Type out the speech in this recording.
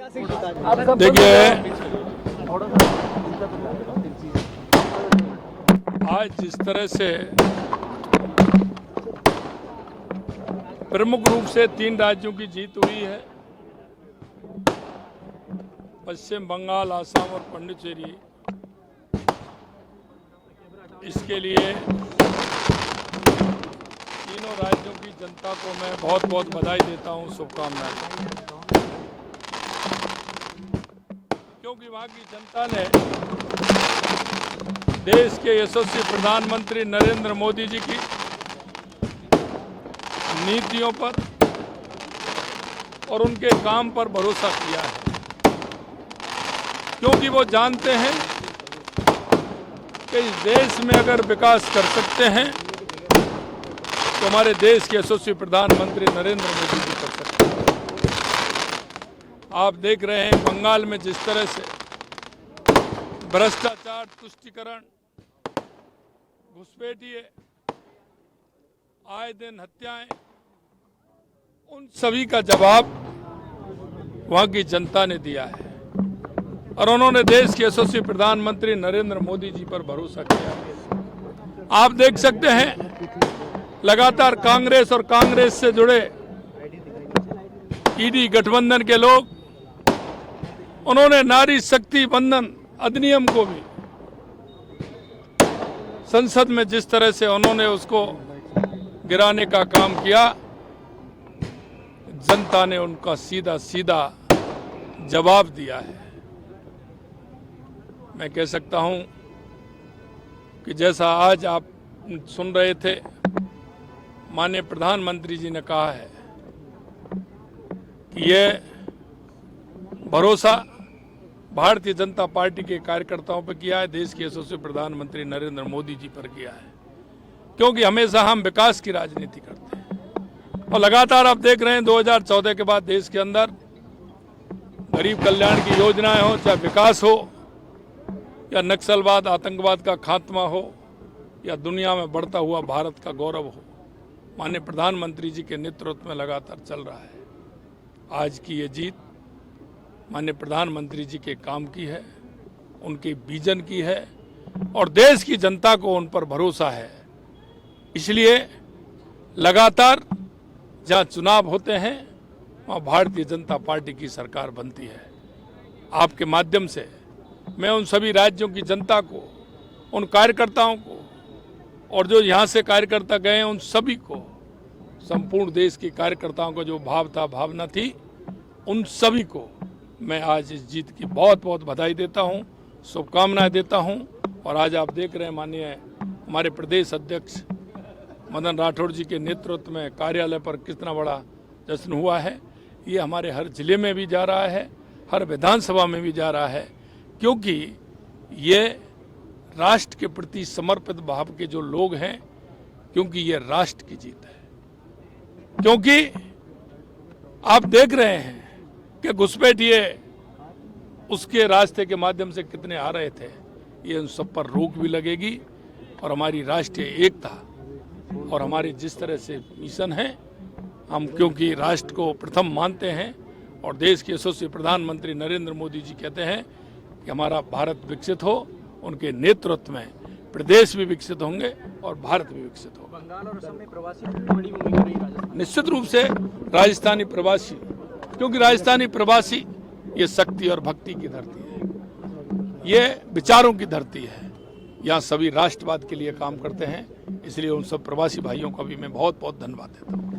देखिए, आज जिस तरह से प्रमुख रूप से 3 राज्यों की जीत हुई है, पश्चिम बंगाल, आसाम और पुडुचेरी, इसके लिए तीनों राज्यों की जनता को मैं बहुत बहुत बधाई देता हूं, शुभकामनाएं, क्योंकि वहां की जनता ने देश के यशस्वी प्रधानमंत्री नरेंद्र मोदी जी की नीतियों पर और उनके काम पर भरोसा किया है, क्योंकि वो जानते हैं कि इस देश में अगर विकास कर सकते हैं तो हमारे देश के यशस्वी प्रधानमंत्री नरेंद्र मोदी जी कर सकते हैं। आप देख रहे हैं बंगाल में जिस तरह से भ्रष्टाचार, तुष्टीकरण, घुसपैठिए, आए दिन हत्याएं, उन सभी का जवाब वहां की जनता ने दिया है और उन्होंने देश के यशस्वी प्रधानमंत्री नरेंद्र मोदी जी पर भरोसा किया है। आप देख सकते हैं लगातार कांग्रेस और कांग्रेस से जुड़े ईडी गठबंधन के लोग, उन्होंने नारी शक्ति बंधन अधिनियम को भी संसद में जिस तरह से उन्होंने उसको गिराने का काम किया, जनता ने उनका सीधा सीधा जवाब दिया है। मैं कह सकता हूं कि जैसा आज आप सुन रहे थे, माननीय प्रधानमंत्री जी ने कहा है कि ये भरोसा भारतीय जनता पार्टी के कार्यकर्ताओं पर किया है, देश के यशस्वी प्रधानमंत्री नरेंद्र मोदी जी पर किया है, क्योंकि हमेशा हम विकास की राजनीति करते हैं और लगातार आप देख रहे हैं 2014 के बाद देश के अंदर गरीब कल्याण की योजनाएं हो, चाहे विकास हो या नक्सलवाद, आतंकवाद का खात्मा हो या दुनिया में बढ़ता हुआ भारत का गौरव हो, माननीय प्रधानमंत्री जी के नेतृत्व में लगातार चल रहा है। आज की ये जीत माननीय प्रधानमंत्री जी के काम की है, उनके विजन की है और देश की जनता को उन पर भरोसा है। इसलिए लगातार जहां चुनाव होते हैं वहां भारतीय जनता पार्टी की सरकार बनती है। आपके माध्यम से मैं उन सभी राज्यों की जनता को, उन कार्यकर्ताओं को और जो यहाँ से कार्यकर्ता गए हैं उन सभी को, संपूर्ण देश के कार्यकर्ताओं का जो भाव था, भावना थी, उन सभी को मैं आज इस जीत की बहुत बहुत बधाई देता हूँ, शुभकामनाएं देता हूँ। और आज आप देख रहे हैं माननीय हमारे प्रदेश अध्यक्ष मदन राठौड़ जी के नेतृत्व में कार्यालय पर कितना बड़ा जश्न हुआ है। ये हमारे हर जिले में भी जा रहा है, हर विधानसभा में भी जा रहा है, क्योंकि ये राष्ट्र के प्रति समर्पित भाव के जो लोग हैं, क्योंकि ये राष्ट्र की जीत है। क्योंकि आप देख रहे हैं कि घुसपैठिए उसके रास्ते के माध्यम से कितने आ रहे थे, ये उन सब पर रोक भी लगेगी और हमारी राष्ट्रीय एकता और हमारी जिस तरह से मिशन है, हम क्योंकि राष्ट्र को प्रथम मानते हैं और देश के यशस्वी प्रधानमंत्री नरेंद्र मोदी जी कहते हैं कि हमारा भारत विकसित हो, उनके नेतृत्व में प्रदेश भी विकसित होंगे और भारत भी विकसित होगा। बंगाल और असम में प्रवासी बड़ी भूमिका रही राजस्थान। निश्चित रूप से राजस्थानी प्रवासी, क्योंकि राजस्थानी प्रवासी ये शक्ति और भक्ति की धरती है, ये विचारों की धरती है, यहाँ सभी राष्ट्रवाद के लिए काम करते हैं। इसलिए उन सब प्रवासी भाइयों का भी मैं बहुत बहुत धन्यवाद देता हूँ।